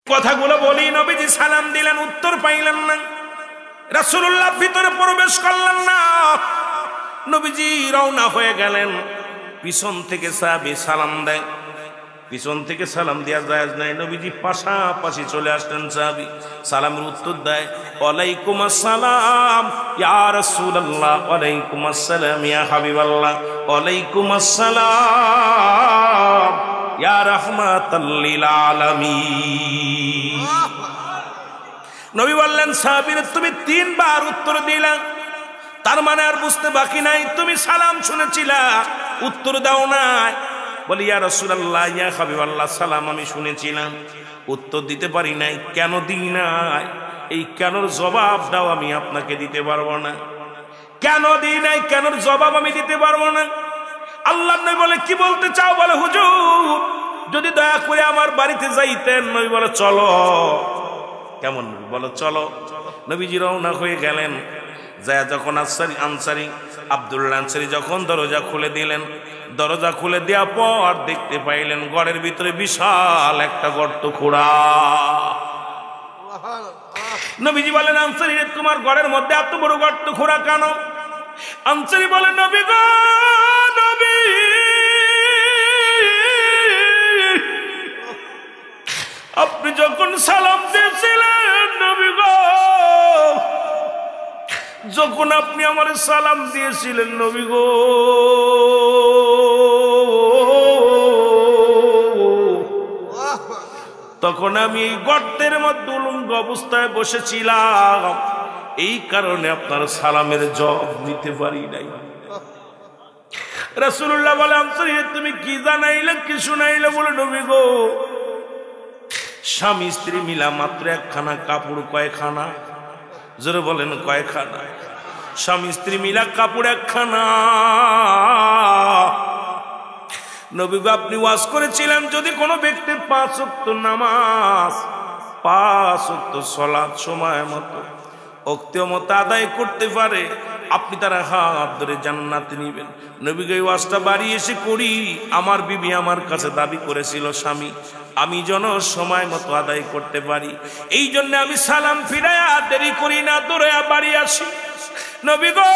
কথাগুলো বলি নবীজি সালাম দিলেন, উত্তর পাইলেন না। রাসূলুল্লাহ ভিতরে প্রবেশ করলেন না। নবীজি রওনা হয়ে গেলেন। পিছন থেকে সাহাবী সালাম দেয়, পিছন থেকে সালাম দেওয়া জায়েজ নাই। নবীজি পাশাপাশি চলে আসলেন। সাহাবী সালামের উত্তর দেয়, ওয়ালাইকুম আসসালাম ইয়া রাসূলুল্লাহ, ওয়ালাইকুম আসসালাম ইয়া হাবিবাল্লাহ, ওয়ালাইকুম আসসালাম ইয়া রাহমাতাল লিল আলামিন। নবী বললেন, সাহাবীর তুমি 3 বার উত্তর দিলা, তার মানে আর বুঝতে বাকি নাই তুমি সালাম শুনেছিলা, উত্তর দাও নাই। বলি, ইয়া রাসূলুল্লাহ ইয়া হাবিবাল্লাহ, সালাম আমি শুনেছিলাম, উত্তর দিতে পারি নাই। কেন দিই নাই? এই কেনর জবাব দাও, আমি আপনাকে দিতে পারবো না। কেন দিই নাই, কেনর জবাব আমি দিতে পারবো না। আল্লাহর নবী বলে, কি বলতে চাও? বলে, হুজুর যদি দয়া করে আমার বাড়িতে যাইতেন। নবী বলে, চলো। কেমন? বলো চলো। নবীজি রওনা হয়ে গেলেন। যায় যখন আনসারী আব্দুল্লাহ আনসারী যখন দরজা খুলে দিলেন, দরজা খুলে দেওয়ার পর দেখতে পাইলেন ঘরের ভিতরে বিশাল একটা গর্ত খোঁড়া। নবীজি বলেন, আনসারী তোমার ঘরের মধ্যে এত বড় গর্ত খোঁড়া কেন? আনসারী বলে, নবী গো নবী, আপনি যখন সালাম দিয়েছিলেন নবী গো, যখন আপনি আমার সালাম দিয়েছিলেন নবী গো, তখন আমি এই গর্তের মধ্যে উলঙ্গ অবস্থায় বসেছিলাম, এই কারণে আপনার সালামের জবাব দিতে পারি নাই। রাসূলুল্লাহ বলে, আনসারী তুমি কি জানাইলে, কি শুনাইলে? বলে, নবী গো স্বামী স্ত্রী মিলা মাত্র একখানা কাপড়। কয়খানা? জোরে বলেন, কয়খানা? স্বামী স্ত্রী মিলা কাপড় একখানা। নবী গো আপনি ওয়াজ করেছিলেন, যদি কোনো ব্যক্তি 5 ওয়াক্ত নামাজ, 5 ওয়াক্ত সালাত সময় মতো ওক্তের মতো আদায় করতে পারে, আপনি তারা হাত ধরে জান্নাতে নিবেন। নবী গো এই ওয়াজটা বাড়ি এসে করি। আমার বিবি আমার কাছে দাবি করেছিল, স্বামী আমি যেন সময় মতো আদায় করতে পারি, এই জন্য আমি সালাম ফিরাইয়া দেরি করি না, দৌড়াইয়া বাড়ি আসি। নবী গো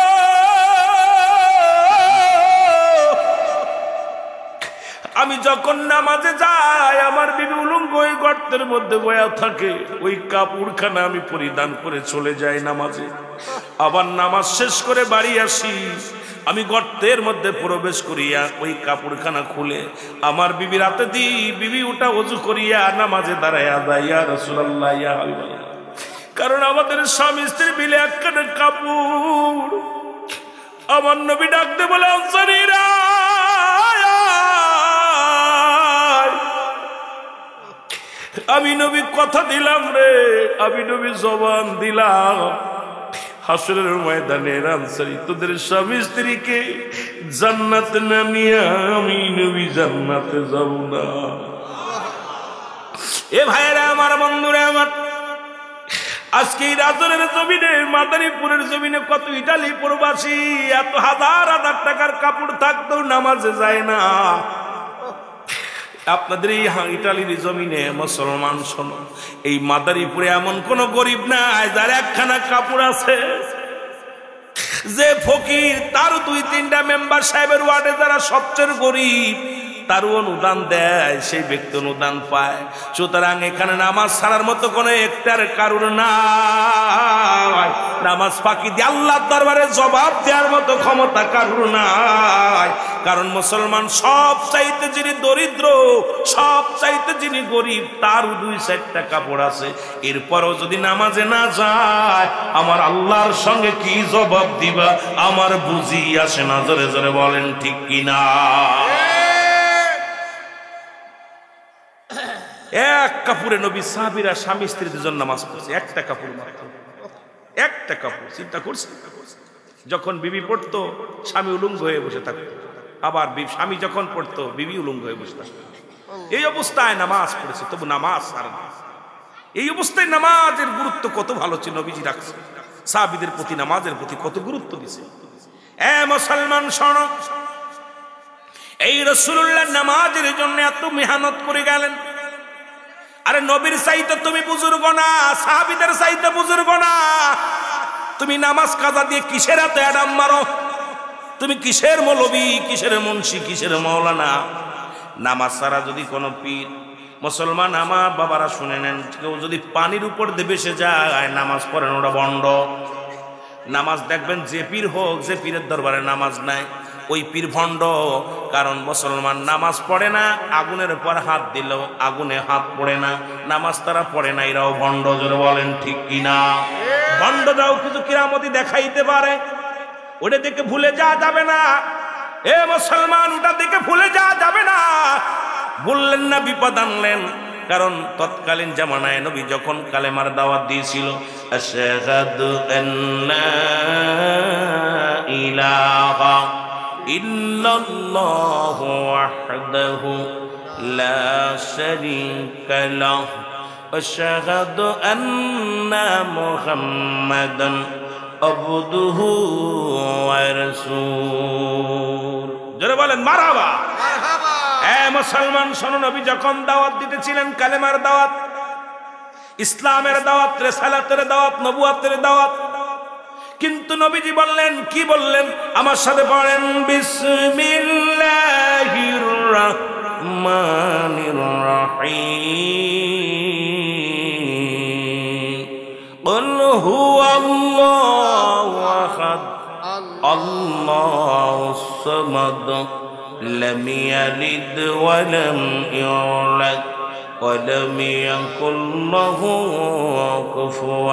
আমি যখন নামাজে যাই, আমার বিবি উলঙ্গ ওই গর্তের মধ্যে বয়া থাকে, ওই কাপড়খানা আমি পরিধান করে চলে যাই নামাজে। আবার নামাজ শেষ করে বাড়ি আসি, আমি গর্তের মধ্যে প্রবেশ করিয়া ওই কাপড়খানা খুলে আমার বিবির হাতে দিই, বিবি ওটা ওযু করিয়া নামাজে দাঁড়াইয়া যায়, ইয়া রাসূলুল্লাহ ইয়া হাবিবাল্লাহ। কারণ আমাদের স্বামী স্ত্রী মিলে একখানা কাপড়। আমার নবী ডাকতে বলে, আনসারীরা আমি নবী কথা দিলাম রে, আমি নবী জবান দিলাম, হাসরের ময়দানে আনসারী তোদের স্বামী স্ত্রীকে জান্নাতে না নিয়ে আমি নবী জান্নাতে যাব না। এ ভাইয়েরা আমার, বন্ধুরা আমার, আজকে এই রাজনের জমিনে, মাদারীপুরের জমিনে কত ইটালি প্রবাসী এত হাজার হাজার টাকার কাপড় থাকতেও নামাজে যায় না। আপনাদের এই ইটালির জমিনে মুসলমান শোনো, এই মাদারীপুরে এমন কোন গরিব নাই যার একখানা কাপড় আছে। যে ফকির তার 2-3টা মেম্বার সাহেবের ওয়ার্ডে যারা সবচেয়ে গরিব, তারও অনুদান দেয়, সেই ব্যক্তি অনুদান পায়। সুতরাং এখানে নামাজ ছাড়ার মতো কোনো একটার কারণ নাই। নামাজ ফাঁকি দিয়ে আল্লাহর দরবারে জবাব দেওয়ার মতো ক্ষমতা কারণ নাই। কারণ মুসলমান সব চাইতে যিনি দরিদ্র, সব চাইতে যিনি গরিব, তারও 2-4টা কাপড় আছে। এরপরও যদি নামাজে না যায়, আমার আল্লাহর সঙ্গে কি জবাব দিবা আমার বুঝি আসে না। জোরে জোরে বলেন ঠিক কিনা? এক কাপড়ে নবী সাহাবীরা স্বামী স্ত্রীর দুজন নামাজ পড়ছে, একটা কাপড় মাত্র, একটা কাপড়। চিন্তা করছে, যখন বিবি পড়তো স্বামী উলঙ্গ হয়ে বসে থাকতো, আবার স্বামী যখন পড়তো বিবি উলঙ্গ হয়ে বসে থাকতো। এই অবস্থায় নামাজ পড়েছে, তবু নামাজ আর না। এই অবস্থায় নামাজের গুরুত্ব কত ভালো ছিল নবীজি রাখছে, সাহাবীদের প্রতি নামাজের প্রতি কত গুরুত্ব দিছে। এ মুসলমান শোনো, এই রাসূলুল্লাহ নামাজের জন্য এত মেহনত করে গেলেন। আরে নবীর চাইতে তুমি বুজুর্গ না, সাহাবীদের চাইতে বুজুর্গ না। তুমি নামাজ কাজা দিয়ে কিসের এত অ্যাডাম মারো? তুমি কিসের মৌলবী, কিসের মুন্সি, কিসের মাওলানা? নামাজ ছাড়া যদি কোনো পীর, মুসলমান আমার বাবারা শুনে নেন, কেউ যদি পানির উপর দিয়ে ভেসে যায় নামাজ পড়েন, ওরা বন্ড। নামাজ দেখবেন যে পীর হোক, যে পীরের দরবারে নামাজ নাই ওই পীর ভণ্ড। কারণ মুসলমান নামাজ পড়ে না, আগুনের উপর হাত দিলেও আগুনে হাত পড়ে না, নামাজ তারা পড়ে না, এরাও ভণ্ড। জোরে বলেন ঠিক কিনা? ভণ্ডরাও কিছু কিরামতি দেখাইতে পারে, ওটা দেখে ভুলে যাওয়া যাবে না। এ মুসলমান, ওটা দেখে ভুলে যাওয়া যাবে না। বললেন না বিপদ আনলেন। কারণ তৎকালীন জামানায় নবী যখন কালেমার দাওয়াত দিয়েছিল, আশহাদু আন্না ইলাহা ইল্লাল্লাহু ওয়াহদাহু লা শারীকা লাহু আশহাদু আন্না মুহাম্মাদান আবদুহু ওয়া রাসূল। জোরে বলেন মারহাবা। মুসলমান শোনো, নবী যখন দাওয়াত দিতেছিলেন, কালেমার দাওয়াত, ইসলামের দাওয়াত, রিসালাতের দাওয়াত, নবুয়তের দাওয়াত, কিন্তু নবীজি বললেন, কি বললেন? আমার সাথে পড়েন, বিসমিল্লাহির রাহমানির রাহিম, কুল হুয়াল্লাহু আহাদ, আল্লাহুস সামাদ, لم يلد ولم يولد ولم يكن له كفوا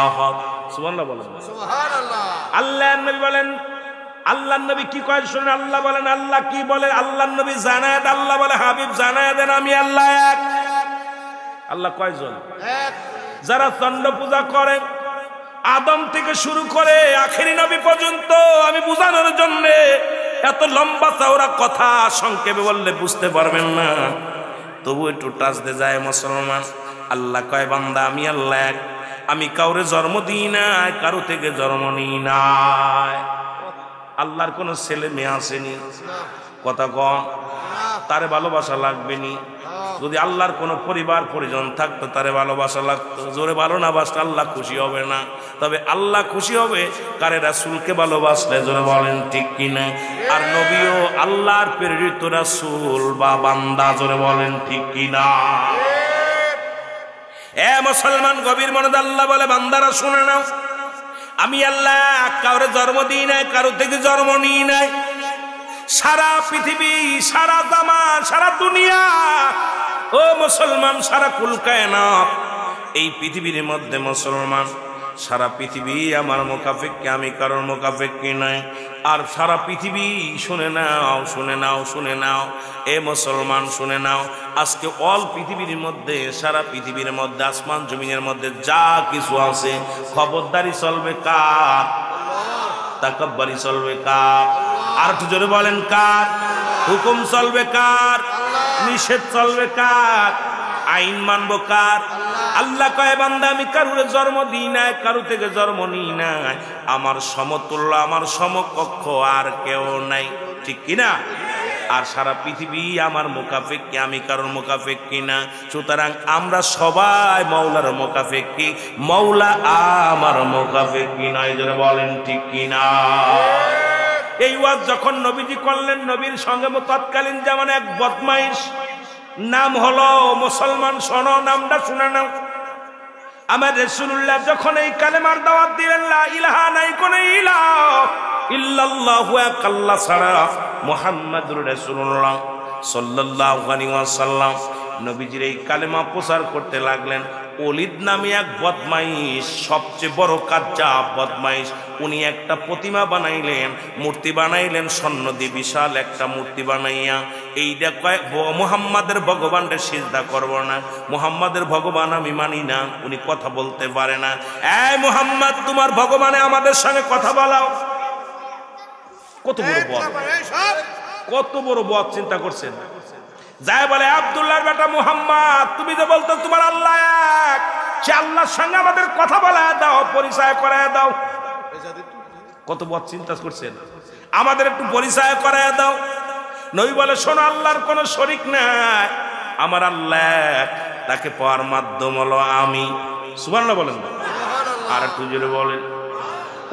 احد। সুবহানাল্লাহ বলেন। সুবহানাল্লাহ। আল্লাহর নবী বলেন, আল্লাহর নবী কি কয় শুনেন। আল্লাহ বলেন, আল্লাহ কি বলে? আল্লাহর নবী জানায় দেন। আল্লাহ বলে, হাবিব জানায় দেন আমি আল্লাহ এক। আল্লাহ কয়জন? এক। যারা চন্দ্র পূজা করে, আদম থেকে শুরু করে আখেরি নবী পর্যন্ত, আমি বুঝানোর জন্য এত লম্বা চওড়া কথা সংক্ষেপে বললে বুঝতে পারবেন না, তবু একটু টাচ দিয়ে যায় মুসলমান। আল্লাহ কয়, বান্দা আমি আল্লাহ এক, আমি কাউরে জন্ম দিই নাই, কারো থেকে জন্ম নিই নাই। আল্লাহর কোনো ছেলে মেয়ে আসেনি, কথা কম, তারে ভালোবাসা লাগবে নি। যদি আল্লাহর কোনো পরিবার পরিজন থাকতো, তারে ভালোবাসা লাগতো। জোরে ভালো না বাসলে আল্লাহ খুশি হবে না। তবে আল্লাহ খুশি হবে কারে? রাসূলকে ভালোবাসলে। জোরে বলেন ঠিক কিনা? আর নবীও আল্লাহর প্রেরিত রাসূল বা বান্দা। জোরে বলেন ঠিক কিনা? এ মুসলমান, গভীর মনে আল্লাহ বলে, বান্দারা শুনে নাও, আমি আল্লাহ কাউরে জন্ম দিই নাই, কারো থেকে জন্ম নিই নাই। সারা পৃথিবী, সারা জামান, সারা দুনিয়া, ও মুসলমান, সারা কুল কায়নাত, এই পৃথিবীর মধ্যে মুসলমান, সারা পৃথিবী আমার মুকাফিক্কি, আমি কারোর মুকাফিক্কি নাই। আর সারা পৃথিবী শুনে নাও, শুনে নাও, শুনে নাও, এ মুসলমান শুনে নাও, আজকে অল পৃথিবীর মধ্যে, সারা পৃথিবীর মধ্যে, আসমান জমিনের মধ্যে যা কিছু আছে, খবরদারি চলবে কার? তাকাব্বুরি চলবে কার? আর একটু জোরে বলেন কার? হুকুম চলবে কার? নিষেধ চলবে কার? আইন মানবো কার? আল্লাহ কয়, বান্দা আমি কারুরে জন্ম দিই নাই, কারু থেকে জন্ম নিই নাই, আমার সমতুল্য, আমার সমকক্ষ আর কেউ নাই। ঠিক কিনা? আর সারা পৃথিবী আমার মুকাফিক্কি, আমি কারোর মুকাফিক্কি না। সুতরাং আমরা সবাই মাওলার মুকাফিক্কি, মাওলা আমার মুকাফিক্কি নয়। জোরে বলেন ঠিক কিনা? এই ওয়াজ যখন নবীজি করলেন, নবীর সঙ্গে তৎকালীন জামানায় এক বদমাইশ, নাম হলো, মুসলমান শোনো, নামটা শুনে নাও, আমার রাসূলুল্লাহ যখন এই কালেমার দাওয়াত দিলেন, লা ইলাহা, নাই কোন ইলাহ ইল্লাল্লাহু, এক আল্লাহ ছাড়া, মুহাম্মাদুর রাসূলুল্লাহ সাল্লাল্লাহু আলাইহি ওয়াসাল্লাম, নবীজির এই কালেমা প্রচার করতে লাগলেন। ওলিদ নামে এক বদমাইশ, সবচেয়ে বড় কাজ্জাব বদমাইশ, উনি একটা প্রতিমা বানাইলেন, মূর্তি বানাইলেন, স্বর্ণ দিয়ে বিশাল একটা মূর্তি বানাইয়া এইটা কয়, মুহাম্মাদের ভগবানকে সিজদা করব না, মুহাম্মাদের ভগবান আমি মানি না, উনি কথা বলতে পারে না। এই মুহাম্মদ, তোমার ভগবানে আমাদের সঙ্গে কথা বলাও। কত বড় বদ, কত বড় বদ, চিন্তা করছেন? যাই বলে, আব্দুল্লাহর বেটা মুহাম্মদ, তুমি যে বলতো তোমার আল্লাহ এক, সে আল্লাহর সঙ্গে আমাদের কথা বলায় দাও, পরিচয় করায় দাও। কত বদ, চিন্তা করছেন? আমাদের একটু পরিচয় করায় দাও। নবী বলে, শোনো, আল্লাহর কোনো শরীক নাই, আমার আল্লাহ, তাকে পাওয়ার মাধ্যম হলো আমি। সুবহানাল্লাহ বলেন না? আর একটু জোরে বলেন।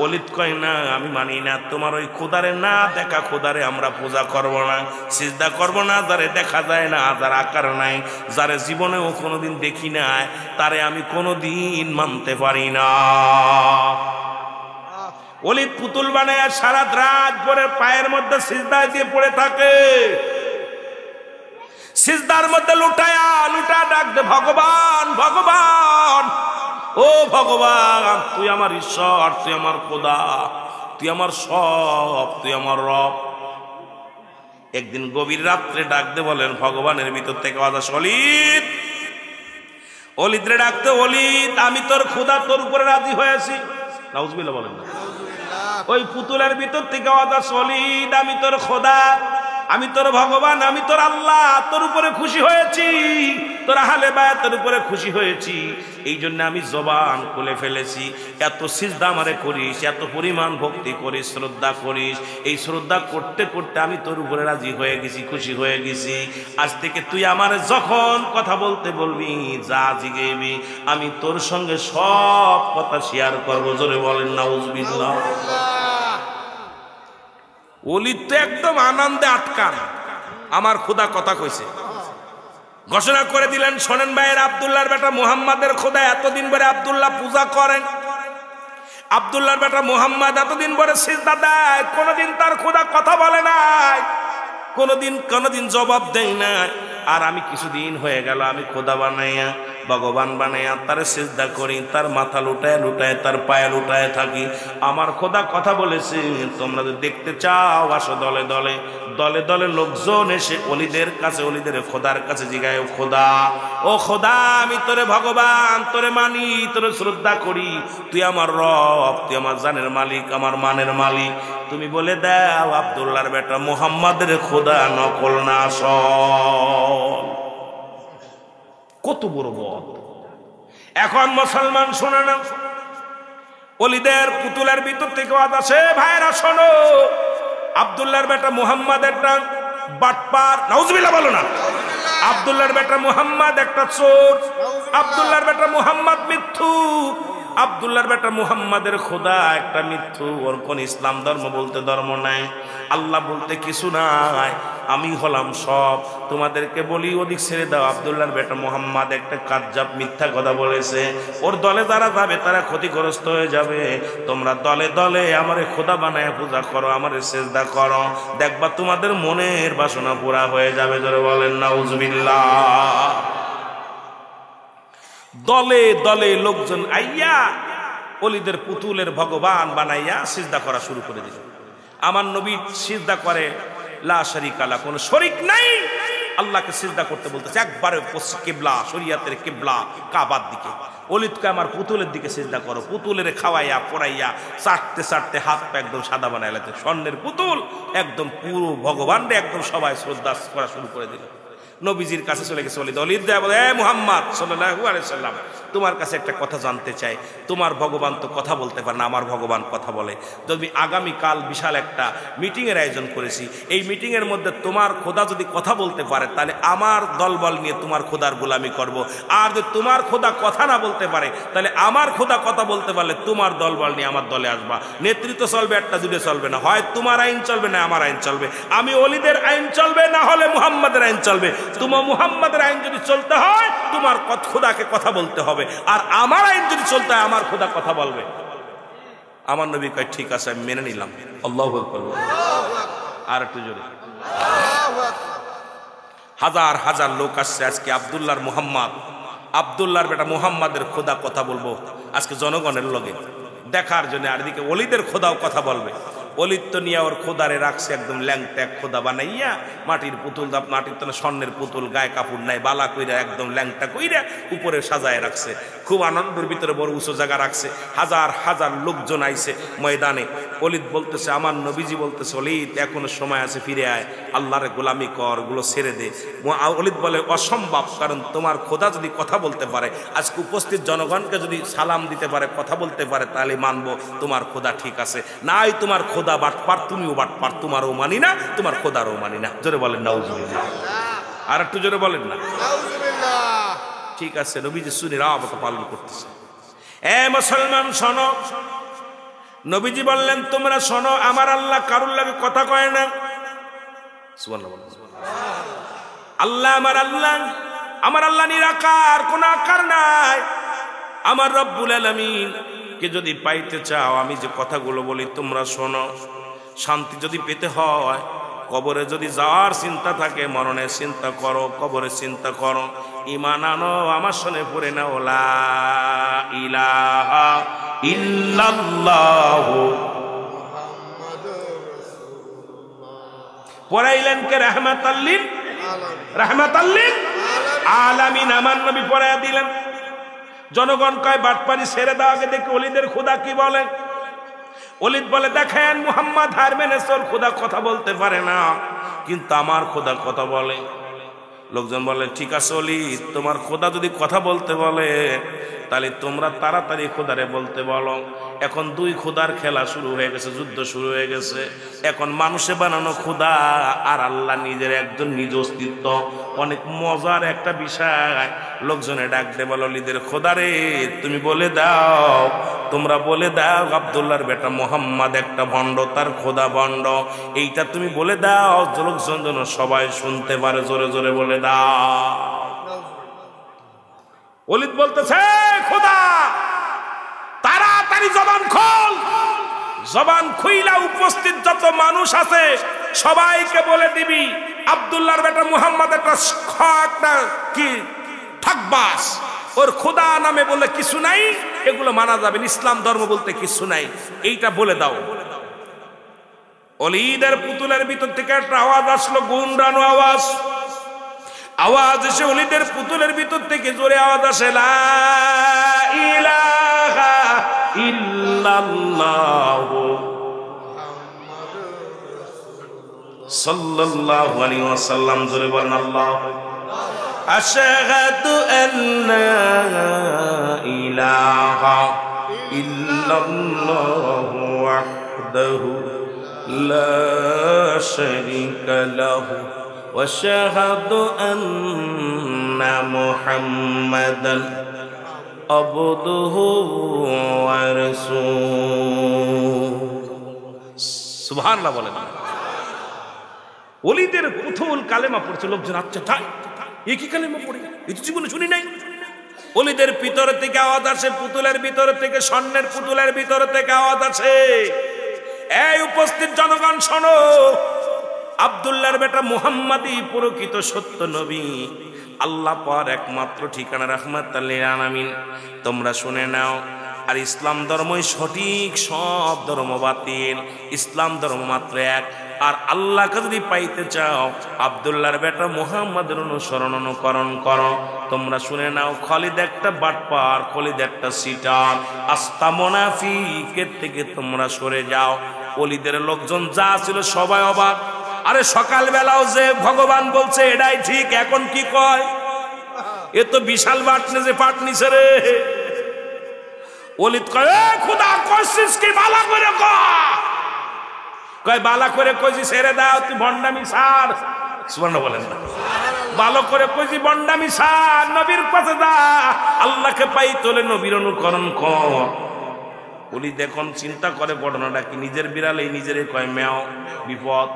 অলিদ কয় না, আমি মানি না, তোমার ওই খোদারে না দেখা খোদারে আমরা পূজা করব না, সিজদা করব না, যারে দেখা যায় না, যার আকার নাই, যারে জীবনেও কোনোদিন দেখি নাই, তারে আমি কোনোদিন মানতে পারি না। অলিদ পুতুল বানায় সারা রাত ভরে পায়ের মধ্যে সিজদা দিয়ে পড়ে থাকে, সিজদার মধ্যে লুটা ডাক দে, ভগবান ভগবান, ও ভগবান, তুই আমার ঈশ্বর, তুই আমার খোদা, তুই আমার সব, তুই আমার রব। একদিন গভীর রাত্রে ডাকতে বলেন, ভগবানের ভিতর থেকে আওয়াজ আসে, অলিদ, অলিদরে ডাকতে, অলিদ আমি তোর খোদা, তোর উপরে রাজি হয়েছি। নাউজুবিল্লাহ বলেন না? ওই পুতুলের ভিতর থেকে আওয়াজ আসে, অলিদ আমি তোর খোদা, আমি তোর ভগবান, আমি তোর আল্লাহ, তোর উপরে খুশি হয়েছি, তোর আহলে বায়াতের উপরে খুশি হয়েছি, এই জন্য আমি জবান খুলে ফেলেছি। এত সিজদা আমারে করিস, এত পরিমাণ ভক্তি করিস, শ্রদ্ধা করিস, এই শ্রদ্ধা করতে করতে আমি তোর উপরে রাজি হয়ে গেছি, খুশি হয়ে গেছি। আজ থেকে তুই আমার যখন কথা বলতে বলবি, যা জিগেবি, আমি তোর সঙ্গে সব কথা শেয়ার করবো। জোরে বলেন নাউজুবিল্লাহ। অলিদ তো একদম আনন্দে আটকান, আমার খোদা কথা কইছে, ঘোষণা করে দিলেন, শোনেন ভাইয়ের, আব্দুল্লাহর বেটা মুহাম্মাদের খোদা এতদিন পরে আব্দুল্লাহ পূজা করেন, আব্দুল্লাহর বেটা মুহাম্মদ এতদিন পরে সিজদা দেয়, কোনদিন তার খোদা কথা বলে নাই, কোনদিন জবাব দেয় নাই। আর আমি কিছুদিন হয়ে গেল আমি খোদা বানাইয়া, ভগবান বানাইয়া তার সিজদা করি, তার মাথা লুটায় লুটায়, তার পায়ে লুটায় থাকি। আমার খোদা কথা বলেছে, তোমরা যদি দেখতে চাও আসো দলে দলে, দলে দলে লোকজন এসে অলিদের কাছে, অলিদের খোদার কাছে জিগায়, খোদা, ও খোদা, আমি তোরে ভগবান, তোরে মানি, তোরে শ্রদ্ধা করি, তুই আমার রব, তুই আমার জানের মালিক, আমার মানের মালিক, তুমি বলে দাও আব্দুল্লাহর বেটা মুহাম্মাদের খোদা নকল না আসল। কত বড় বদ! এখন মুসলমান শোনে না, অলিদের পুতুলের ভিতর থেকে আওয়াজ আসে, ভাইরা শোনো, আব্দুল্লাহর বেটা মুহাম্মদ একটা বাটপার। নাউজুবিল্লাহ বলো না? আব্দুল্লাহর বেটা মুহাম্মদ একটা চোর, আব্দুল্লাহর বেটা মুহাম্মদ মিথ্যু, আব্দুল্লাহর বেটা মুহাম্মাদের খোদা একটা মিথ্যু, ওর কোন ইসলাম ধর্ম বলতে ধর্ম নাই, আল্লাহ বলতে কিছু নাই, আমি হলাম সব। তোমাদেরকে বলি ওদিক ছেড়ে দাও, আব্দুল্লাহর বেটা মুহাম্মদ একটা কাজ্জাব, মিথ্যা কথা বলেছে, ওর দলে যারা যাবে তারা ক্ষতিগ্রস্ত হয়ে যাবে। তোমরা দলে দলে আমারে খোদা বানায় পূজা করো, আমারে সিজদা করো, দেখবা তোমাদের মনের বাসনা পুরা হয়ে যাবে। জোরে বলেন নাউজুবিল্লাহ। দলে দলে লোকজন আইয়া অলিদের পুতুলের ভগবান বানাইয়া সিজদা করা শুরু করে দিল। আমার নবী সিজদা করে, লা শারিকা লা, কোনো শরীক নাই, আল্লাহকে সিজদা করতে বলতেছে, একবারে কিবলা, শরিয়াতের কিবলা কাবার দিকে। অলিদকে আমার পুতুলের দিকে সিজদা করো, পুতুলের খাওয়াইয়া পড়াইয়া চাটতে চাটতে হাত পা একদম সাদা বানাই লাগছে, স্বর্ণের পুতুল, একদম পুরো ভগবানরে একদম সবাই শ্রদ্ধা করা শুরু করে দিল। নবীজির কাছে চলে গেছে অলিদ, অলিদ দেয়া বলে, এ মুহাম্মদ সাল্লাল্লাহু আলাইহি সাল্লাম, তোমার কাছে একটা কথা জানতে চাই, তোমার ভগবান তো কথা বলতে পারে না, আমার ভগবান কথা বলে। যদি আগামীকাল বিশাল একটা মিটিংয়ের আয়োজন করেছি, এই মিটিংয়ের মধ্যে তোমার খোদা যদি কথা বলতে পারে, তাহলে আমার দলবল নিয়ে তোমার খোদার গোলামি করব। আর যদি তোমার খোদা কথা না বলতে পারে, তাহলে আমার খোদা কথা বলতে পারলে তোমার দলবল নিয়ে আমার দলে আসবা। নেতৃত্ব চলবে, একটা দুটো চলবে না, হয় তোমার আইন চলবে না আমার আইন চলবে, আমি অলিদের আইন চলবে, না হলে মুহাম্মাদের আইন চলবে। তোমার মুহাম্মাদের আইন যদি চলতে হয়, তোমার খোদাকে কথা বলতে হবে, আর আমার আইন যদি চলতে হয়, আমার খোদা কথা বলবে। আমার নবী কয়, ঠিক আছে, আমি মেনে নিলাম। আল্লাহু আকবার। আর একটু জোরে। হাজার হাজার লোক আসছে আজকে আব্দুল্লাহর মুহাম্মদ, আব্দুল্লাহর বেটা মুহাম্মাদের খোদা কথা বলবো আজকে জনগণের লগে দেখার জন্য। আর এদিকে অলিদের খোদাও কথা বলবে। অলিদ তো নিয়ে ওর খোদারে রাখছে একদম ল্যাংটা এক খোদা বানাইয়া, মাটির পুতুল, মাটির তো স্বর্ণের পুতুল, গায়ে কাপড় নাই, বালা কইরা একদম ল্যাংটা কইরা উপরে সাজায় রাখছে, খুব আনন্দের ভিতরে বড় উঁচু জায়গা রাখছে। হাজার হাজার লোকজন আইছে ময়দানে। অলিদ বলতেছে, আমার নবীজি বলতেছে, অলিদ এখনো সময় আছে, ফিরে আয়, আল্লাহর গোলামি কর, গুলো ছেড়ে দে। অলিদ বলে, অসম্ভব, কারণ তোমার খোদা যদি কথা বলতে পারে, আজকে উপস্থিত জনগণকে যদি সালাম দিতে পারে, কথা বলতে পারে, তাহলে মানবো তোমার খোদা ঠিক আছে। নাই তোমার খোদা বাটপার, তুমিও বাটপার, তোমারও মানি না, তোমার খোদারও মানি না। জোরে বলেন নাউজুবিল্লাহ। আর একটু জোরে বলেন না। ঠিক আছে, নবীজি সুনিরাপদ পালন করতেছে। এ মুসলমান শোনো, নবীজি বললেন তোমরা শোনো, আমার আল্লাহ কারুর লাগে কথা কয় না। সুবহানাল্লাহ। আল্লাহ আমার আল্লাহ নিরাকার, কোন আকার নাই। আমার রব্বুল আলামিন কে যদি পাইতে চাও, আমি যে কথাগুলো বলি তোমরা শোনো। শান্তি যদি পেতে হয়, কবরে যদি যাওয়ার চিন্তা থাকে, মরণের চিন্তা করো, কবরের চিন্তা করো, ঈমান আনো, আমার সনে পড়ে নাও লা ইলাহা ইল্লাল্লাহু পড়াইলেন কে? রাহমাতাল লিল আলামিন আমার নবী পড়াইয়া দিলেন। জনগণ কয় বাটপারি ছেড়ে দাও, আগে দেখি ওলিদের খোদা কি বলে। ওলিদ বলে দেখেন মুহাম্মদ হার মেনেছে, ওর খোদা কথা বলতে পারে না, কিন্তু আমার খোদা কথা বলে। লোকজন বলে ঠিক আছে ওলিদ, তোমার খোদা যদি কথা বলতে বলে তাহলে তোমরা তাড়াতাড়ি খোদারে বলতে বলো। এখন দুই খোদার খেলা শুরু হয়ে গেছে, যুদ্ধ শুরু হয়ে গেছে। এখন মানুষে বানানো খোদা আর আল্লাহ নিজের একজন নিজ অস্তিত্ব। অনেক মজার একটা বিষয়। লোকজনে ডাক দে বলো ওলিদের খোদারে তুমি বলে দাও, তোমরা বলে দাও আব্দুল্লাহর বেটা মুহাম্মদ একটা ভণ্ড, তার খোদা ভণ্ড, এইটা তুমি বলে দাও, লোকজন যেন সবাই শুনতে পারে, জোরে জোরে বলে দাও। ওলিদ বলতেছে খোদা তাড়াতাড়ি জবান খোল। জবান খুইলা উপস্থিত যত মানুষ আছে সবাইকে বলে দিবি আব্দুল্লাহর বেটা মুহাম্মদ একটা কি ঠাকবাস, ওর খোদা নামে বলে কিছু নাই, এগুলো মানা যাবে, ইসলাম ধর্ম বলতে কিছু নাই, এইটা বলে দাও। ওলিদের পুতুলের ভিতর থেকে একটা আওয়াজ আসলো, গুনরানো আওয়াজ এসে ওলিদের পুতুলের ভিতর থেকে জোরে আওয়াজ আসে লা ইলাহা ইল্লাল্লাহ সাল্লাল্লাহু আলাইহি ওয়াসাল্লাম। জোরে বলেন আল্লাহ। আশহাদু আল্লা ইলাহা ইল্লাল্লাহু ওয়াহদাহু লা শারীকা লাহু واشهد ان محمدا عبده ورسوله সুবহানাল্লাহ বলেন। ওলিদের পুতুল কালেমা পড়ছে, লোকজন আচ্ছা তাই এ কি কালেমা পড়ে, এই তো জীবনে শুনি নাই। ওলিদের ভিতর থেকে আওয়াজ আসে, পুতুলের ভিতর থেকে, স্বর্ণের পুতুলের ভিতর থেকে আওয়াজ আসে, এই উপস্থিত জনগণ শোনো, আব্দুল্লাহর বেটা মুহাম্মাদই প্রকৃত সত্য নবী, আল্লাহ পার একমাত্র ঠিকানা রাহমাতাল লিল আলামিন। তোমরা শুনে নাও। আর ইসলাম ধর্মই সঠিক, সব ধর্ম বাতিল, ইসলাম ধর্ম মাত্র এক। আর আল্লাহকে যদি পাইতে চাও আব্দুল্লাহর বেটা মুহাম্মাদের অনুকরণ করো। তোমরা শুনে নাও, খালিদ একটা বাটপার, খালিদ একটা সিটার, আস্তা মুনাফিকের থেকে তোমরা সরে যাও। ওলিদের লোকজন যা ছিল সবাই অবাক। আরে সকাল বেলাও যে ভগবান বলছে এটাই ঠিক, এখন কি কয়? এ তো বিশাল বাটনে যে পাট নিছে রে। ওলিদ কয় এ খোদা কইছিস কি, বালা করে কয় বালা করে কইছি ছেড়ে দাও, তুই ভন্ডামি ছাড়। সুবহানাল্লাহ বলেন না। ভালো করে কইছি ভন্ডামি ছাড়, নবীর কাছে যা, আল্লাহকে পাই তোলে, নবীর অনুকরণ কর। ওলিদ এখন চিন্তা করে ঘটনাটা কি, নিজের বিড়ালেই নিজেরে কয় মেও, বিপদ।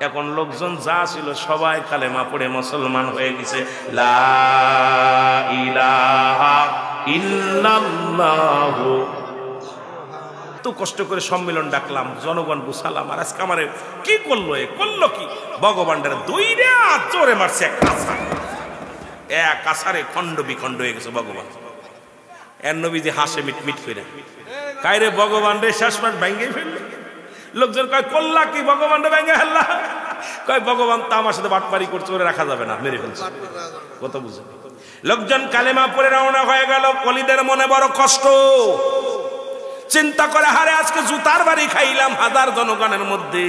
এখন লোকজন যা ছিল সবাই কালেমা পড়ে মুসলমান হয়ে গেছে। লা ইলাহা ইল্লাল্লাহ। তো কষ্ট করে সম্মেলন ডাকলাম, জনগণ বুঝালাম, আর আজকে আমারে কি করলো, করলো কি? ভগবানটার দইরা চোরে মারছে এক কাছারে খণ্ড বিখণ্ড হয়ে গেছে ভগবান। এর নবীজি হাসে মিটমিট করে, কাইরে ভগবান রে শেষমাস ভেঙে ফেললো। লোকজন কয় কল্লা কি, ভগবান রে ভেঙে ফেললা? কয় ভগবান তো আমার সাথে বাটপারি করছে, ওরে রাখা যাবে না, মেরে ফেলছে। কত বুঝে। লোকজন কালেমা পড়ে রওনা হয়ে গেল। ওলিদের মনে বড় কষ্ট, চিন্তা করে হারে আজকে জুতার বাড়ি খাইলাম হাজার জনগণের মধ্যে,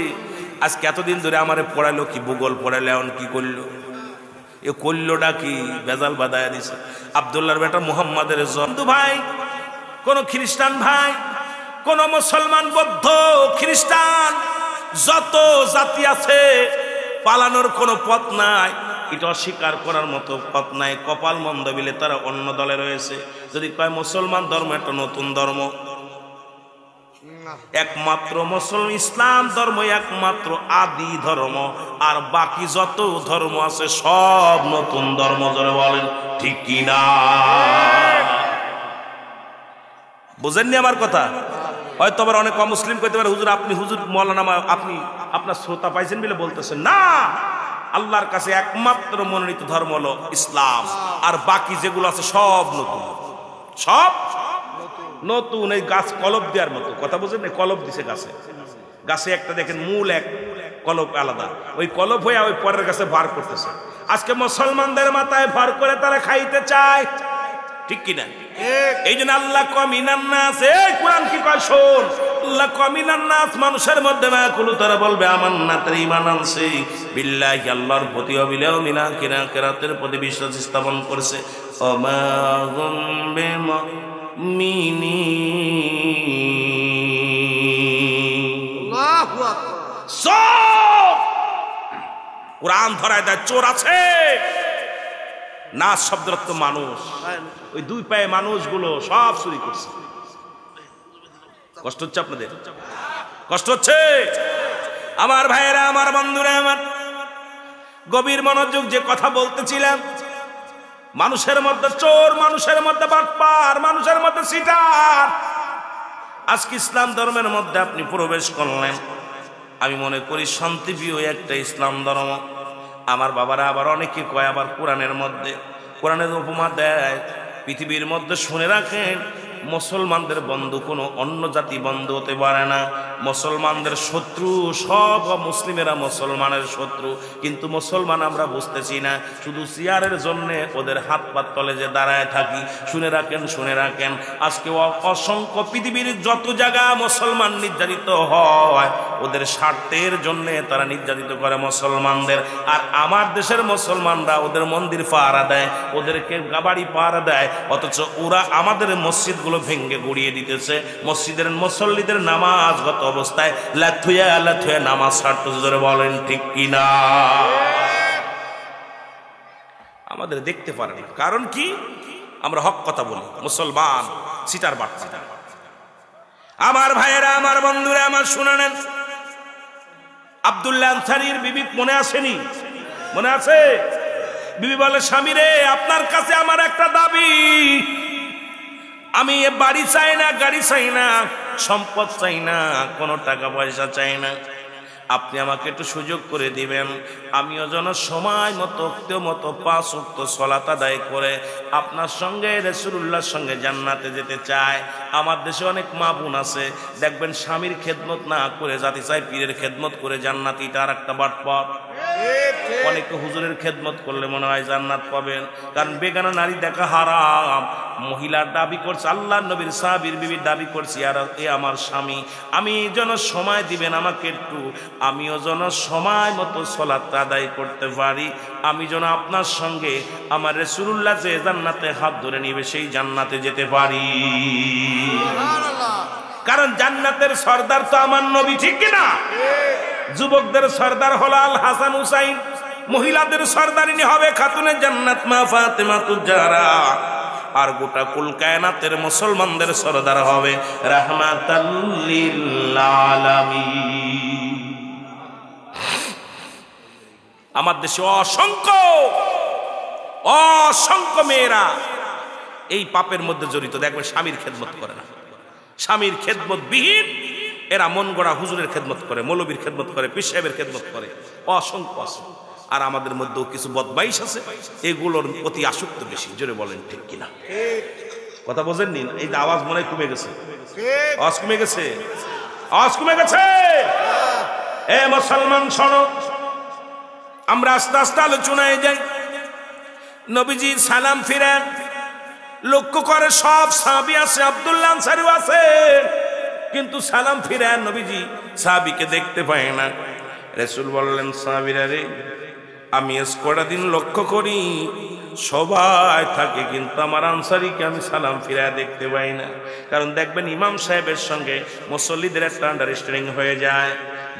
আজকে এতদিন ধরে আমারে পড়াইলো কি, ভূগোল পড়াইলে এখন কি করলো, এ করলোটা কি, বেজাল বাদায়া দিছে। আব্দুল্লাহর বেটা মুহাম্মাদের জন্দু ভাই, কোন খ্রিস্টান ভাই, কোন মুসলমান, বৌদ্ধ, খ্রিস্টান, যত জাতি আছে পালানোর কোনো পথ নাই। এটা অস্বীকার করার মতো পথ নাই। কপাল মন্দ বিলে তারা অন্য দলে রয়েছে। যদি কয় মুসলমান ধর্ম একটা নতুন ধর্ম, একমাত্র মুসলমান ইসলাম ধর্ম একমাত্র আদি ধর্ম, আর বাকি যত ধর্ম আছে সব নতুন ধর্ম। ধরে বলেন ঠিক কিনা? বুঝেননি আমার কথা? হয়তো আবার অনেক অমুসলিম কইতে পারে, হুজুর আপনি হুজুর মৌলানা আপনি আপনার শ্রোতা পাইছেন বলে বলতেছেন। না, আল্লাহর কাছে একমাত্র মনোনীত ধর্ম হলো ইসলাম, আর বাকি যেগুলো আছে সব নতুন, সব নতুন। এই গাছ কলব দেওয়ার মতো কথা বুঝেন? কলব দিছে গাছে, গাছে একটা দেখেন মূল এক, কলব আলাদা, ওই কলব হয়ে ওই পরের গাছে ভার করতেছে। আজকে মুসলমানদের মাথায় ভার করে তারা খাইতে চায়, ঠিক কিনা? এই জন্য আল্লাহ কমিনান নাস, এই কোরআন কি কয় শোন, আল্লাহ কমিনান নাস, মানুষের মধ্যে না কুলু তারা বলবে আমান্না, তারা ঈমান আনছে বিল্লাহি, আল্লাহর প্রতি, অবিলেও মিনা কিনা কিরাতের প্রতি বিশ্বাস স্থাপন করেছে। ওমা হুম বিমুমিনিন। আল্লাহু আকবার। কোরআন ধরায় দেয় চোর আছে। নাস শব্দের অর্থ মানুষ, ওই দুই পায়ে মানুষগুলো সব চুরি করছে। কষ্ট হচ্ছে আপনাদের? কষ্ট হচ্ছে? আমার ভাইয়েরা, আমার বন্ধুরা, আমার গভীর মনোযোগ যে কথা বলতেছিলাম, মানুষের মধ্যে চোর, মানুষের মধ্যে বাটপার, মানুষের মধ্যে সিটার। আজকে ইসলাম ধর্মের মধ্যে আপনি প্রবেশ করলেন, আমি মনে করি শান্তিপ্রিয় একটা ইসলাম ধর্ম। আমার বাবারা আবার অনেকে কয় আবার কোরআনের মধ্যে, কোরআনের উপমা দেয়, পৃথিবীর মধ্যে শুনে রাখেন, মুসলমানদের বন্ধু কোনো অন্য জাতি বন্ধু হতে পারে না। মুসলমানদের শত্রু সব মুসলিমেরা মুসলমানের শত্রু, কিন্তু মুসলমান আমরা বুঝতেছি না, শুধু চেয়ারের জন্য ওদের হাত পাত তলে যে দাঁড়ায় থাকি। শুনে রাখেন, শুনে রাখেন, আজকে অসংখ্য পৃথিবীর যত জায়গা মুসলমান নির্যাতিত হয়, ওদের স্বার্থের জন্য তারা নির্যাতিত করে মুসলমানদের। আর আমার দেশের মুসলমানরা ওদের মন্দির পাহারা দেয়, ওদেরকে বাড়ি পাহারা দেয়, অথচ ওরা আমাদের মসজিদগুলো ভেঙ্গে গুড়িয়ে দিতেছে। মসজিদের মুসল্লিদের নামাজগত অবস্থায় লাথুয়া লাথুয়া নামাজ ছাড়তেছে। ধরে বলেন ঠিক কিনা? আমাদের দেখতে পারে না, কারণ কি? আমরা হক কথা বলি, মুসলমান সিটার বাট্টা। আমার ভাইয়েরা, আমার বন্ধুরা, আমার শুনে নেন, আব্দুল্লাহ আনসারীর বিবি মনে আসেনি? মনে আছে? বিবি বলে, স্বামী রে, আপনার কাছে আমার একটা দাবি, আমি এ বাড়ি চাই না, গাড়ি চাই না, সম্পদ চাই না, কোনো টাকা পয়সা চাই না, আপনি আমাকে একটু সুযোগ করে দিবেন, আমিও যেন সময় মতো মতো 5 ওয়াক্ত সালাত আদায় করে আপনার সঙ্গে রাসূলুল্লাহর সঙ্গে জান্নাতে যেতে চাই। আমার দেশে অনেক মা বোন আছে, দেখবেন স্বামীর খেদমত না করে জাতি চাই পীরের খেদমত করে জান্নাত, এটা আর একটা বাটপার। অনেকে হুজুরের খেদমত করলে মনে হয় জান্নাত পাবেন, কারণ বেগানা নারী দেখা হারাম। মহিলার দাবি করছে, আল্লাহর নবীর সাহাবীর বিবি দাবি করছে, আর এ আমার স্বামী, আমি যেন সময় দিবেন আমাকে একটু, আমিও যেন সময় মতো সালাত আদায় করতে পারি, আমি যেন আপনার সঙ্গে আমার রাসূলুল্লাহ যে জান্নাতে হাত ধরে নিবে সেই জান্নাতে যেতে পারি। কারণ জান্নাতের সর্দার তো আমার নবী, ঠিক কিনা? যুবকদের সর্দার হলো আল হাসান হুসাইন, মহিলাদের সর্দারিনী হবে খাতুনে জান্নাত মা ফাতেমাতুজ জাহরা, আর গোটা কুল কায়নাতের মুসলমানদের সর্দার হবে রাহমাতাল লিল আলামিন। আমার দেশে অসংখ্য মেয়েরা এই পাপের মধ্যে জড়িত, দেখবেন স্বামীর খেদমত করে না, স্বামীর খেদমত বিহীন এরা মন গড়া হুজুরের খেদমত করে, মৌলবীর খেদমত করে, পীর সাহেবের খেদমত করে, অসংখ্য। আর আমাদের মধ্যেও কিছু বদমাইশ আছে, এগুলোর প্রতি আসক্ত বেশি। জোরে বলেন ঠিক কিনা? কথা বোঝেননি? এই আওয়াজ মনে হয় কমে গেছে, আওয়াজ কমে গেছে, আওয়াজ কমে গেছে। এ মুসলমান শোনো, আমরা আস্তে আস্তে আলোচনায় যাই। নবীজি সালাম ফিরেন, লক্ষ্য করে সব সাহাবী আছে, আব্দুল্লাহ আনসারীও আছে, কিন্তু সালাম ফিরেন নবীজি সাহাবীকে দেখতে পায় না। রাসূল বললেন, সাহাবীরা রে, আমি কটা দিন লক্ষ্য করি সবাই থাকে, কিন্তু আমার আনসারীকে আমি সালাম ফিরায় দেখতে পাই না। কারণ দেখবেন ইমাম সাহেবের সঙ্গে মুসল্লিদের একটা আন্ডারস্ট্যান্ডিং হয়ে যায়,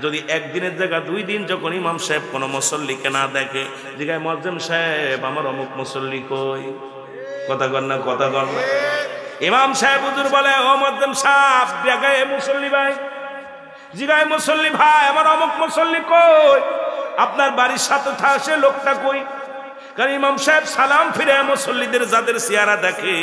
যদি একদিনের জায়গা 2 দিন যখন ইমাম সাহেব কোনো মুসল্লিকে না দেখে, জিগায় মুয়াজ্জিন সাহেব আমার অমুক মুসল্লি কই? কথা কর না, কথা কর না। ইমাম সাহেব হুজুর বলে, ও মুয়াজ্জিন সাহেব জিগায় মুসল্লি ভাই, জিগায় মুসল্লি ভাই আমার অমুক মুসল্লি কই? আপনার বাড়ির সাথে থাকা লোকটা কই? কারণ ইমাম সাহেব সালাম ফিরে মুসল্লিদের যাদের চেহারা দেখে,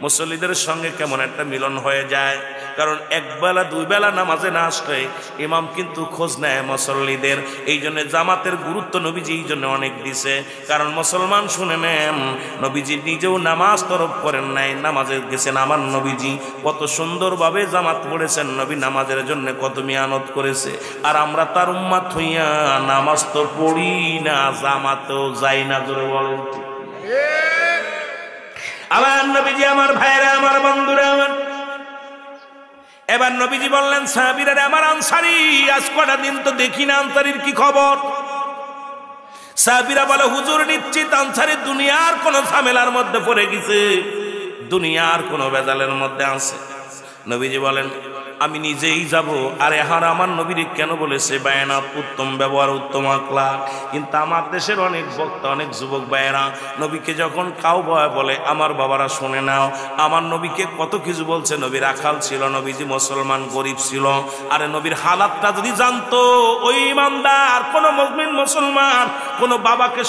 মুসল্লিদের সঙ্গে কেমন একটা মিলন হয়ে যায়। কারণ একবেলা 2 বেলা নামাজে না আসলে ইমাম কিন্তু খোঁজ নেয় মুসল্লিদের। এই জন্য জামাতের গুরুত্ব নবীজি এই জন্য অনেক দিছে। কারণ মুসলমান শুনে নেন, নবীজি নিজেও নামাজ তরফ করেন নাই, নামাজে গেছেন আমার নবীজি কত সুন্দরভাবে জামাত পড়েছেন, নবী নামাজের জন্য কত মেহনত করেছে। আর আমরা তার উম্মত হইয়া নামাজ তো পড়ি না, জামাতেও যাই না। জোরে বলেন আমার নবীজি, আমার ভাইরা, আমার বন্ধুরা আমার। এবার নবীজি বললেন, সাহাবীরা আমার আনসারী আজ কটা দিন তো দেখি না, আনসারীর কি খবর? সাহাবীরা বলে, হুজুর নিশ্চিত আনসারী দুনিয়ার কোন ঝামেলার মধ্যে পড়ে গেছে, দুনিয়ার কোন বেজালের মধ্যে আছে। নবীজি বলেন, আমি নিজেই যাব। আরে হার আমার নবীর কেন বলেছে বায়নাত, উত্তম ব্যবহার, উত্তম আখলাক। কিন্তু আমার দেশের অনেক বক্তা, অনেক যুবক ভাইয়েরা নবীকে যখন কাউ ভয় বলে, আমার বাবারা শুনে নাও, আমার নবীকে কত কিছু বলছে। নবী রাখাল ছিল, নবীজি মুসলমান গরিব ছিল। আরে নবীর হালাতটা যদি জানতো, ওই ইমানদার কোন মুমিন মুসলমান কোন বাবাকে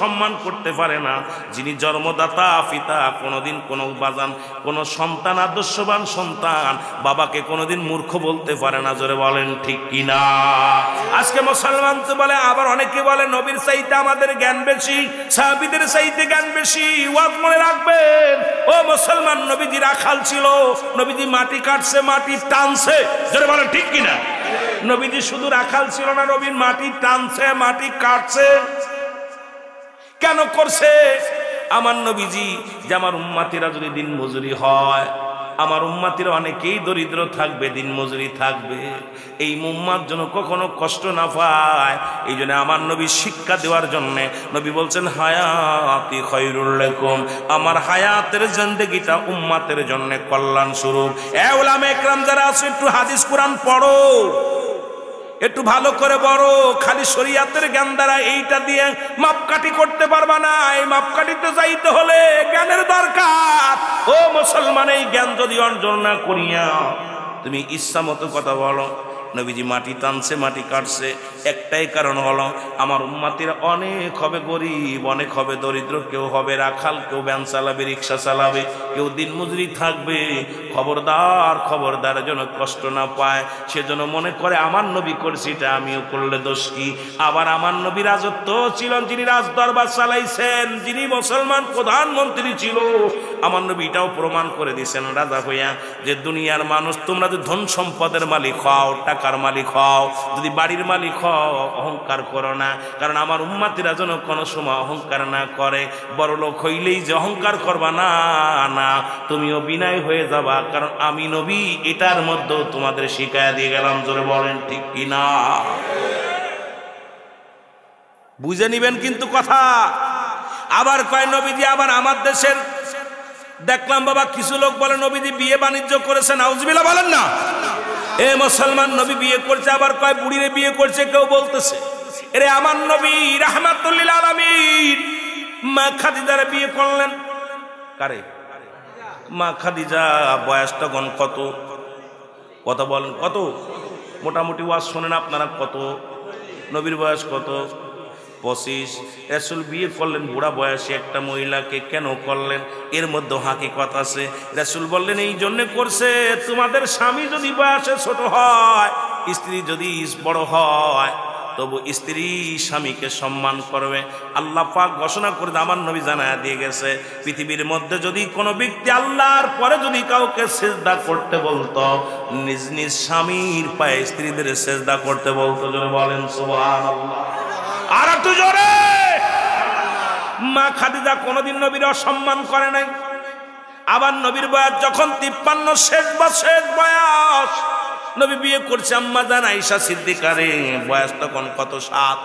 সম্মান করতে পারে না। যিনি জন্মদাতা পিতা, কোনদিন কোন বাজান, কোন সন্তান, আদর্শবান সন্তান বাবাকে কোনদিন মূর্খ বলতে পারে না। জোরে বলেন ঠিক কিনা? আজকে মুসলমান তো বলে, আবার অনেকে বলে নবীর চাইতে আমাদের জ্ঞান বেশি, সাহাবীদের চাইতে জ্ঞান বেশি। ওয়াজ মনে রাখবেন, ও মুসলমান, নবীজি রাখাল ছিল, নবীজি মাটি কাটছে, মাটি টানছে। জোরে বলেন ঠিক কিনা? নবীজি শুধু রাখাল ছিল না, নবীর মাটি টানছে, মাটি কাটছে। কেন করছে? আমার নবীজি যে আমার উম্মতিরা যদি দিন মজুরি হয়, আমার উম্মতিরা অনেকেই দরিদ্র থাকবে, দিন মজুরি থাকবে, এই উম্মার জন্য কখনো কষ্ট না পায়। এই জন্য আমার নবী শিক্ষা দেওয়ার জন্য নবী বলছেন, হায়াতি খায়রুল লাকুম, আমার হায়াতের জিন্দেগিটা উম্মতের জন্য কল্যাণ স্বরূপ। এ উলামা ইকরাম যারা আছো, একটু হাদিস কোরআন পড়ো, একটু ভালো করে বড়। খালি শরীয়তের জ্ঞান দ্বারা এইটা দিয়ে মাপকাঠি করতে পারবা না। এই মাপকাঠিতে যাইতে হলে জ্ঞানের দরকার। ও মুসলমান, এই জ্ঞান যদি অর্জন না করিয়া তুমি ইচ্ছা মতো কথা বলো, নবীজি মাটি টানছে, মাটি কাটছে, একটাই কারণ হলো আমার উম্মতিরা অনেক হবে গরিব, অনেক হবে দরিদ্র, কেউ হবে রাখাল, কেউ ভ্যান চালাবে, রিক্সা চালাবে, কেউ দিন মজুরি থাকবে। খবরদার, খবরদার যেন কষ্ট না পায়। সেজন্য মনে করে আমার নবী করছি, এটা আমিও করলে দোষ কি? আবার আমার নবী রাজত্ব ছিলেন, যিনি রাজ দরবার চালাইছেন, যিনি মুসলমান প্রধানমন্ত্রী ছিল, আমার নবী এটাও প্রমাণ করে দিয়েছেন রাজা হইয়া, যে দুনিয়ার মানুষ তোমরা যদি ধন সম্পদের মালিক হও, টাকার মালিক হও, যদি বাড়ির মালিক হও, অহংকার করো না। কারণ আমার উম্মতিরা যেন কোনো সময় অহংকার না করে। বড় লোক হইলেই যে অহংকার করবা না, না, তুমিও বিনয় হয়ে যাবা। কারণ আমি নবী এটার মধ্যে তোমাদের শিখায়া দিয়ে গেলাম। জোরে বলেন ঠিক কিনা? বুঝে নিবেন কিন্তু কথা। আবার কয় নবীজি, আবার আমার দেশের দেখলাম বাবা কিছু লোক বলে নবীজি বিয়ে বাণিজ্য করেছেন। নাউজুবিল্লাহ বলেন না? এ মুসলমান, নবী বিয়ে করছে, আবার কয় বুড়িরে বিয়ে করছে। কেউ বলতেছে, এরে আমার নবী রাহমাতুল লিল আলামিন মা খাদিজার বিয়ে করলেন। কারে? মা খাদিজা। বয়স তখন কত? কথা বলেন কত? মোটামুটি ওয়াজ শোনেন আপনারা, কত? নবীর বয়স কত? 25। রাসূল বিয়ে করলেন বুড়া বয়সে একটা মহিলাকে। কেন করলেন? এর মধ্যে হাকিকত আছে। রাসূল বললেন, এই জন্য করছে, তোমাদের স্বামী যদি বয়সে ছোট হয়, স্ত্রী যদি বড় হয়, তবু স্ত্রী স্বামীকে সম্মান করবে। আল্লাহ পাক ঘোষণা করে আমার নবী জানায়া দিয়ে গেছে, পৃথিবীর মধ্যে যদি কোনো ব্যক্তি আল্লাহর পরে যদি কাউকে সেজদা করতে বলতো, নিজ নিজ স্বামীর পায়ে স্ত্রীদের সেজদা করতে বলতো। জোরে বলেন সুবহানাল্লাহ। আর একটু জোরে। মা খাদিজা কোনদিন নবীর অসম্মান করে নাই। আবার নবীর বয়স যখন 53, শেষ বয়স, নবী বিয়ে করছে আম্মা জান আয়েশা সিদ্দিকারে। বয়স তখন কত? 7,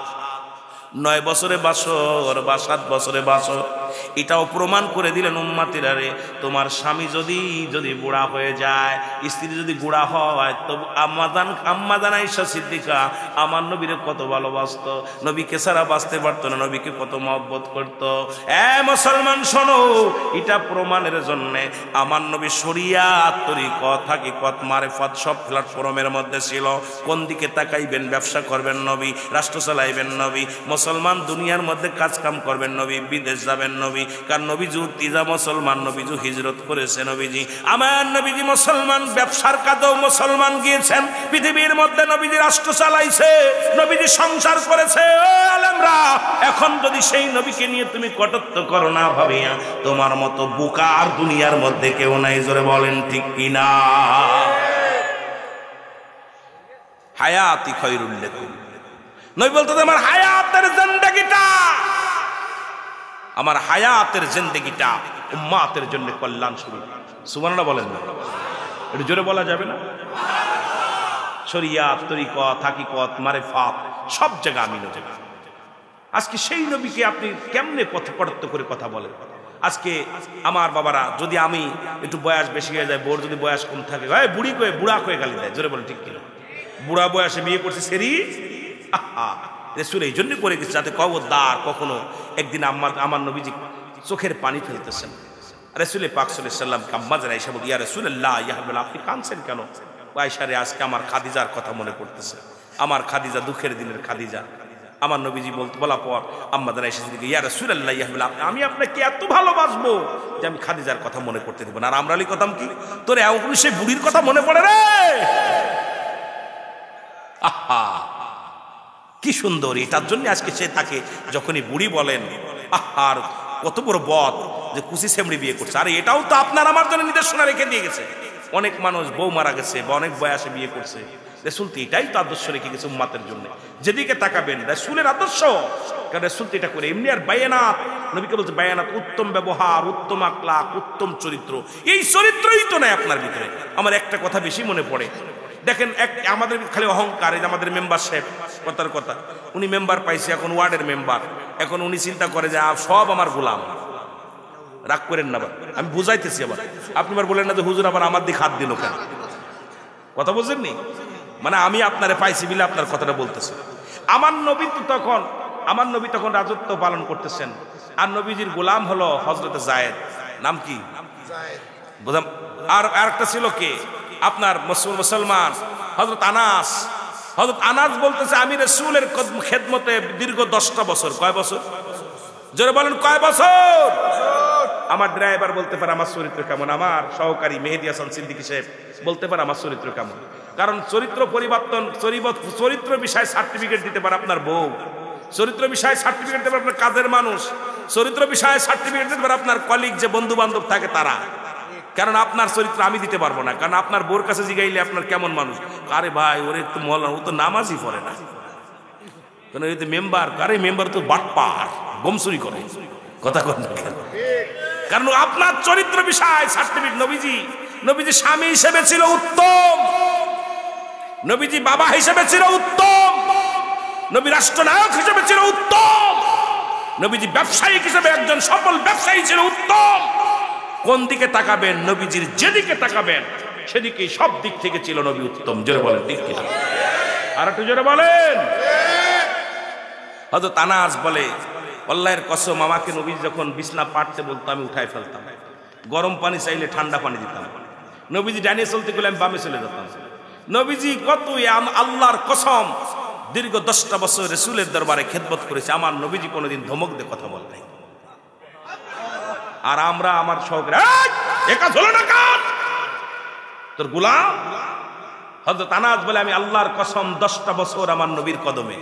9 বছরে বাসর বা 7 বছরে বাসর। এটাও প্রমাণ করে দিলেন উম্মতিরা রে, তোমার স্বামী যদি বুড়া হয়ে যায়, স্ত্রী যদি বুড়া হয়, তবু আম্মাজান আয়েশা সিদ্দিকা আমার নবীরে কত ভালোবাসতো, নবীকে ছাড়া বাঁচতে পারতো না, নবীকে কত মহব্বত করতো। মুসলমান শোনো, এটা প্রমাণের জন্য আমার নবী শরিয়াত তরিকত হাকিকত মারিফত সব প্ল্যাটফর্মের মধ্যে ছিল। কোন দিকে তাকাইবেন? ব্যবসা করবেন নবী, রাষ্ট্র চালাইবেন নবী, মুসলমান দুনিয়ার মধ্যে কাজ কাম করবেন নবী, বিদেশ যাবেন নবী। কারণ নবীজি তিজা মুসলমান, নবীজি হিজরত করেছে নবীজি। আমার নবীজি মুসলমান, ব্যবসার কাজেও মুসলমান গিয়েছেন, পৃথিবীর মধ্যে নবীজি রাষ্ট্র চালাইছে, নবীজি সংসার করেছে। ও আলেমরা, এখন যদি সেই নবীকে নিয়ে তুমি কটুক্তি করো না ভাবিয়া, তোমার মতো বোকা আর দুনিয়ার মধ্যে কেউ নাই। জোরে বলেন ঠিক কিনা? হায়াতি খায়রুল লাকুম, নবী বলতো আমার হায়াতের জিন্দেগিটা, আমার হায়াতের জিন্দেগিটা উম্মতের জন্য কল্যাণ শুরু। সুবহানাল্লাহ বলেন না? এটা জোরে বলা যাবে না? শরিয়াত তরিকত হাকিকত মারিফাত সব জায়গা আমিনো জায়গা। আজকে সেই নবীকে আপনি কেমনে পথপ্রদত্ত করে কথা বলেন? আজকে আমার বাবারা, যদি আমি একটু বয়স বেশি হয়ে যায়, বোর যদি বয়স কম থাকে, বুড়ি কয়ে বুড়া কয়ে গালি দেয়। জোরে বলেন ঠিক কিনা? বুড়া বয়সে বিয়ে করছে সেরি, রাসূল এই জন্য করে গেছে যাতে কবরদার কখনো একদিন আমার নবীজি চোখের পানি ফেলতেছেন, রাসূল পাক সাল্লাল্লাহু আলাইহি ওয়াসাল্লাম আম্মাজান আয়েশা বলি, ইয়া রাসূলুল্লাহ, ইয়া হাবিবাল্লাহ, আপনি কাঁদছেন কেন? আয়েশা রে, আজকে আমার খাদিজার কথা মনে পড়তেছে, আমার খাদিজা, দুঃখের দিনের খাদিজা। আমার নবীজি বলা পর আম্মাজান আয়েশা বলি, ইয়া রাসূলুল্লাহ, ইয়া হাবিবাল্লাহ, আমি আপনাকে এত ভালোবাসবো যে আমি খাদিজার কথা মনে করতে দেব না। আর আমরা লিখতাম কি, তোর এমন সেই বুড়ির কথা মনে পড়ে রে। আহা, কি সুন্দর! এটার জন্য আজকে সে তাকে যখনই বুড়ি বলেন, আর কত বড় বদ যে কুচি সেমড়ি বিয়ে করছে। আরে এটাও তো আপনার আমার জন্য নির্দেশনা রেখে দিয়ে গেছে। অনেক মানুষ বউ মারা গেছে বা অনেক বয়সে বিয়ে করছে, রাসূল তো এটাই তো আদর্শ রেখে গেছে উম্মতের জন্য। যেদিকে তাকাবেন রাসূলের আদর্শ, কারণ রাসূল তো এটা করে এমনি। আর বায়ানাত, নবীকে বলছে বায়ানাত, উত্তম ব্যবহার, উত্তম আখলাক, উত্তম চরিত্র। এই চরিত্রই তো নাই আপনার ভিতরে। আমার একটা কথা বেশি মনে পড়ে, দেখেন আমাদের খালি অহংকার। এই যে আমাদের মেম্বার সাহেব, কথার কথা, উনি মেম্বার পাইছে, এখন ওয়ার্ডের মেম্বার, এখন উনি চিন্তা করে যে সব আমার গোলাম। রাগ করেন না, আমি বুঝাইতেছি। আবার আপনি আবার বলেন না যে হুজুর আবার আমার দিকে হাত দিল কেন? কথা বুঝেননি? মানে আমি আপনারে পাইছি বলে আপনার কথাটা বলতেছি। আমার নবী তখন রাজত্ব পালন করতেছেন, আর নবীজির গোলাম হলো হযরত যায়েদ। নাম কি? বুঝলাম। আর একটা ছিল কে আপনার মুসলমান, হযরত আনাস। হযরত আনাস বলতেছে আমি রাসূলের খেদমতে দীর্ঘ 10টা বছর। কয় বছর? জোরে বলেন, কয় বছর? আমার ড্রাইভার বলতে পারে আমার চরিত্র কেমন, আমার সহকারী মেহেদী হাসান সিদ্দিকী সাহেব বলতে পারে আমার চরিত্র কেমন। কারণ চরিত্র পরিবর্তন, চরিত্র বিষয়ে সার্টিফিকেট দিতে পারে আপনার বউ, চরিত্র বিষয়ে সার্টিফিকেট দিতে পারে আপনার কাজের মানুষ, চরিত্র বিষয়ে সার্টিফিকেট দিতে পারে আপনার কলিগ, যে বন্ধু বান্ধব থাকে তারা। কারণ আপনার চরিত্র আমি দিতে পারবো না। কারণ আপনার বোর কাছে জিগাইলে আপনার কেমন মানুষ, আরে ভাই ওরে একটু মহল্লা, ও তো নামাজই পড়ে না, কারণ এই তো মেম্বার, আরে মেম্বার তো বাটপার, গমচুরি করে। কথা কন না কেন? কারণ আপনার চরিত্র বিষয় সার্টিফিকেট। নবীজি স্বামী হিসেবে ছিল উত্তম, নবীজি বাবা হিসেবে ছিল উত্তম, নবী রাষ্ট্রনায়ক হিসেবে ছিল উত্তম, নবীজি ব্যবসায়িক হিসেবে একজন সফল ব্যবসায়ী ছিল উত্তম। কোন দিকে তাকাবেন? নবীজির যেদিকে তাকাবেন সেদিকে সব দিক থেকে ছিল নবী উত্তম। জোরে বলেন ঠিক কিনা? আর একটু জোরে বলেন। হযরত আনাস বলে, আল্লাহর কসম, আমাকে নবী যখন বিছনা পাড়তে বলতো আমি উঠায় ফেলতাম, গরম পানি চাইলে ঠান্ডা পানি দিতাম, নবীজি ডাইনে চলতে গেলে আমি বামে চলে যেতাম। নবীজি কত, আল্লাহর কসম, দীর্ঘ 10টা বছর রাসূলের দরবারে খেদমত করেছে, আমার নবীজি কোনোদিন ধমক দিয়ে কথা বলে নাই। আর আমরা আমার সহকারী, একা হলো না কার তোর গোলাম। হযরত আনাস বলে আমি আল্লাহর কসম 10টা বছর আমার নবীর কদমে,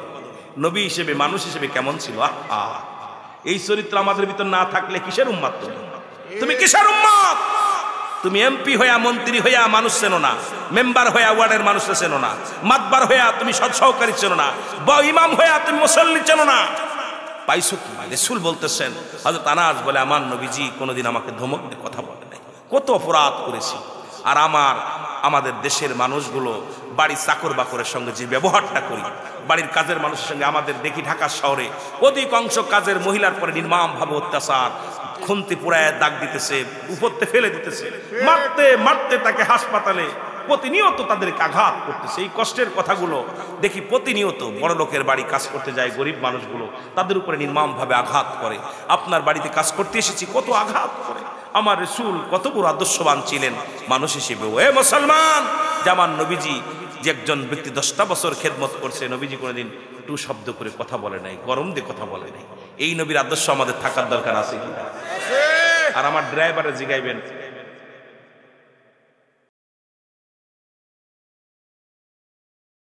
নবী হিসেবে মানুষ হিসেবে কেমন ছিল। এই চরিত্র আমাদের ভিতর না থাকলে কিসের উম্মত? তুমি কিসের উম্মত? তুমি এমপি হইয়া, মন্ত্রী হইয়া মানুষ চেনো না, মেম্বার হইয়া ওয়ার্ডের মানুষ চেনো না, মাতবার হইয়া তুমি সহকারী চেনো না, বা ইমাম হইয়া তুমি মুসল্লি চেনো না। পাইছো কি? রাসূল বলতেছেন, হযরত আনাস বলে আমার নবীজি কোনোদিন আমাকে ধমক দিয়ে কথা বলে নাই। কত অপরাধ করেছি। আর আমাদের দেশের মানুষগুলো বাড়ির চাকর বাকরের সঙ্গে যে ব্যবহারটা করি, বাড়ির কাজের মানুষের সঙ্গে আমাদের দেখি ঢাকা শহরে অধিকাংশ কাজের মহিলার পরে নির্মমভাবে অত্যাচার, খুন্তি পুরায় দাগ দিতেছে, উপরতে ফেলে দিতেছে, মারতে মারতে তাকে হাসপাতালে প্রতিনিয়ত তাদেরকে আঘাত করতেছে। এই কষ্টের কথাগুলো দেখি প্রতিনিয়ত বড় লোকের বাড়ি কাজ করতে যায় গরিব মানুষগুলো তাদের উপরে নির্মমভাবে আঘাত করে। আপনার বাড়িতে কাজ করতে এসেছি, কত আঘাত করে। আমার রাসূল কত বড় আদর্শবান ছিলেন মানুষ হিসেবে। এ মুসলমান, যে আমার নবীজি যে একজন ব্যক্তি 10টা বছর খেদমত করছে, নবীজি কোনোদিন টু শব্দ করে কথা বলে নাই, গরম দিয়ে কথা বলে নাই। এই নবীর আদর্শ আমাদের থাকার দরকার আছে কিনা? আর আমার ড্রাইভারে জিগাইবেন